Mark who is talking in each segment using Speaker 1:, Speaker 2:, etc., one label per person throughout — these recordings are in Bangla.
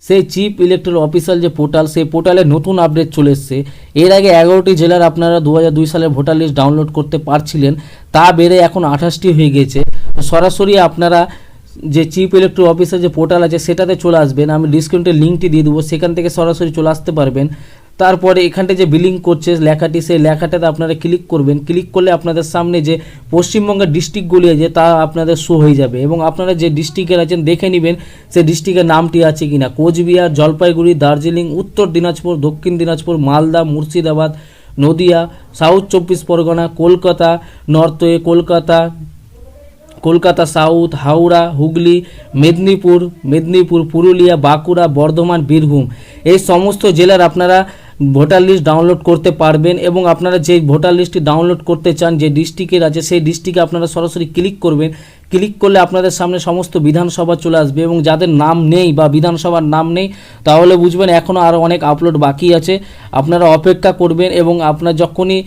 Speaker 1: সেই চিফ ইলেকট্রাল অফিসার যে পোর্টাল, সেই পোর্টালে নতুন আপডেট চলে এসছে। এর আগে 11টি জেলার আপনারা 2002 সালের ভোটার লিস্ট ডাউনলোড করতে পারছিলেন, তা বেড়ে এখন 28টি হয়ে গেছে। সরাসরি আপনারা যে চিফ ইলেকট্রাল অফিসার যে পোর্টাল আছে সেটাতে চলে আসবেন। আমি ডিসক্রিপশনে লিঙ্কটি দিয়ে দেবো, সেখান থেকে সরাসরি চলে আসতে পারবেন। তারপরে এখানটা যে বিলিং করছে লেখাটি, সেই লেখাটাতে আপনারা ক্লিক করবেন। ক্লিক করলে আপনাদের সামনে যে পশ্চিমবঙ্গের ডিস্ট্রিক্টগুলি আছে তা আপনাদের শো হয়ে যাবে এবং আপনারা যে ডিস্ট্রিক্টের আছেন দেখে নেবেন সেই ডিস্ট্রিক্টের নামটি আছে কিনা। কোচবিহার, জলপাইগুড়ি, দার্জিলিং, উত্তর দিনাজপুর, দক্ষিণ Dinajpur, Malda, Murshidabad, Nadia, south 24 Pargana, Kolkata, north Kolkata south, Howrah, Hooghly, Medinipur, Purulia, Bankura, Bardhaman, Birbhum, এই সমস্ত জেলার আপনারা ভোটার লিস্ট ডাউনলোড করতে পারবেন। এবং আপনারা যে ভোটার লিস্টটি ডাউনলোড করতে চান যে ডিস্ট্রিক্টের আছে সেই ডিস্ট্রিক্টে আপনারা সরাসরি ক্লিক করবেন। ক্লিক করলে আপনাদের সামনে সমস্ত বিধানসভা চলে আসবে এবং যাদের নাম নেই বা বিধানসভার নাম নেই তাহলে বুঝবেন এখনও আরও অনেক আপলোড বাকি আছে। আপনারা অপেক্ষা করবেন এবং আপনার যখনই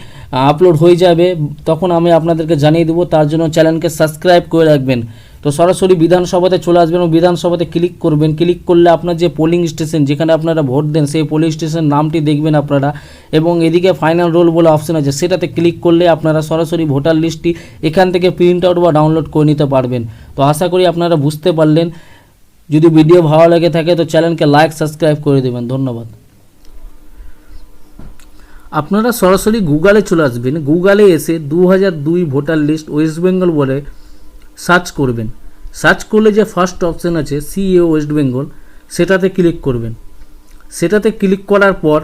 Speaker 1: আপলোড হয়ে যাবে তখন আমি আপনাদেরকে জানিয়ে দেবো। তার জন্য চ্যানেলকে সাবস্ক্রাইব করে রাখবেন। তো সরাসরি বিধানসভাতে চলে আসবেন এবং বিধানসভাতে ক্লিক করবেন। ক্লিক করলে আপনার যে পোলিং স্টেশন যেখানে আপনারা ভোট দেন সেই পোলিং স্টেশনের নামটি দেখবেন আপনারা, এবং এদিকে ফাইনাল রোল বলে অপশন আছে সেটাতে ক্লিক করলে আপনারা সরাসরি ভোটার লিস্টটি এখান থেকে প্রিন্ট আউট বা ডাউনলোড করে নিতে পারবেন। তো আশা করি আপনারা বুঝতে পারলেন। যদি ভিডিও ভালো লেগে থাকে তো চ্যানেলকে লাইক সাবস্ক্রাইব করে দেবেন। ধন্যবাদ। আপনারা সরাসরি গুগলে চলে আসবেন। গুগলে এসে 2002 ভোটার লিস্ট ওয়েস্ট বেঙ্গল বলে সার্চ করবেন। সার্চ করলে যে ফার্স্ট অপশান আছে সিএ ওয়েস্ট বেঙ্গল, সেটাতে ক্লিক করবেন। সেটাতে ক্লিক করার পর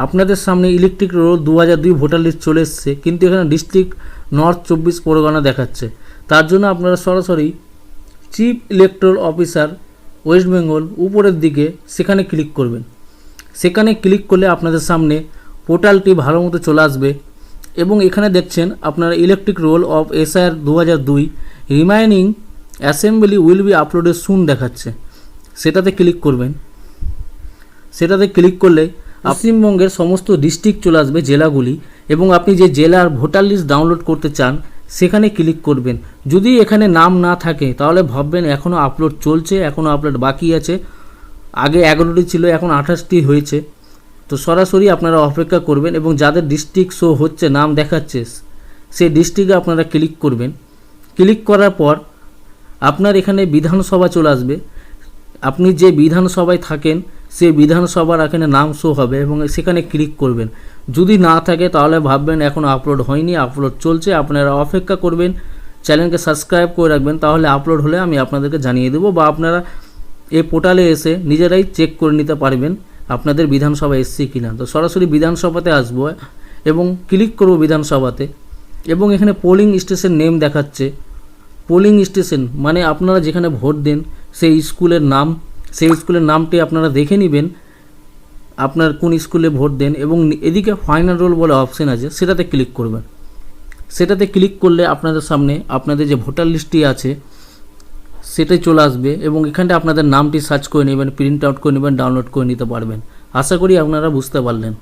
Speaker 1: আপনাদের সামনে ইলেকট্রিক রোল 2002 ভোটার লিস্ট চলে এসছে, কিন্তু এখানে ডিস্ট্রিক্ট নর্থ 24 পরগনা দেখাচ্ছে। তার জন্য আপনারা সরাসরি chief electoral officer West Bengal উপরের দিকে সেখানে ক্লিক করবেন। সেখানে ক্লিক করলে আপনাদের সামনে পোর্টালটি ভালো মতো চলে আসবে এবং এখানে দেখছেন আপনারা electric roll of SR 2002 remaining assembly will be uploaded soon দেখাচ্ছে। সেটাতে ক্লিক করবেন। সেটাতে ক্লিক করলে পশ্চিমবঙ্গের সমস্ত ডিস্ট্রিক্ট চলে আসবে, জেলাগুলি, এবং আপনি যে জেলার ভোটার লিস্ট ডাউনলোড করতে চান সেখানে ক্লিক করবেন। যদি এখানে নাম না থাকে তাহলে ভাববেন এখনও আপলোড চলছে, এখনও আপলোড বাকি আছে। আগে 11টি ছিল, এখন 28টি হয়েছে। তো সরাসরি আপনারা অপেক্ষা করবেন এবং যাদের ডিস্ট্রিক্ট শো হচ্ছে, নাম দেখাচ্ছে, সেই ডিস্ট্রিক্টে আপনারা ক্লিক করবেন। ক্লিক করার পর আপনার এখানে বিধানসভা চলে আসবে। আপনি যে বিধানসভায় থাকেন সেই বিধানসভার এখানে নাম শো হবে এবং সেখানে ক্লিক করবেন। যদি না থাকে তাহলে ভাববেন এখনও আপলোড হয়নি, আপলোড চলছে। আপনারা অপেক্ষা করবেন, চ্যানেলকে সাবস্ক্রাইব করে রাখবেন, তাহলে আপলোড হলে আমি আপনাদেরকে জানিয়ে দেবো, বা আপনারা এই পোর্টালে এসে নিজেরাই চেক করে নিতে পারবেন আপনাদের বিধানসভা এসছে কিনা। তো সরাসরি বিধানসভাতে আসবো এবং ক্লিক করব বিধানসভাতে, এবং এখানে পোলিং স্টেশন নেম দেখাচ্ছে। পোলিং স্টেশন মানে আপনারা যেখানে ভোট দেন সেই স্কুলের নাম, সেই স্কুলের নামটি আপনারা দেখে নেবেন আপনার কোন স্কুলে ভোট দেন, এবং এদিকে ফাইনাল রোল বলে অপশান আছে সেটাতে ক্লিক করবেন। সেটাতে ক্লিক করলে আপনাদের সামনে আপনাদের যে ভোটার লিস্টটি আছে সেটাই চলে আসবে এবং এখানটা আপনাদের নামটি সার্চ করে নেবেন, প্রিন্ট আউট করে নেবেন, ডাউনলোড করে নিতে পারবেন। আশা করি আপনারা বুঝতে পারলেন।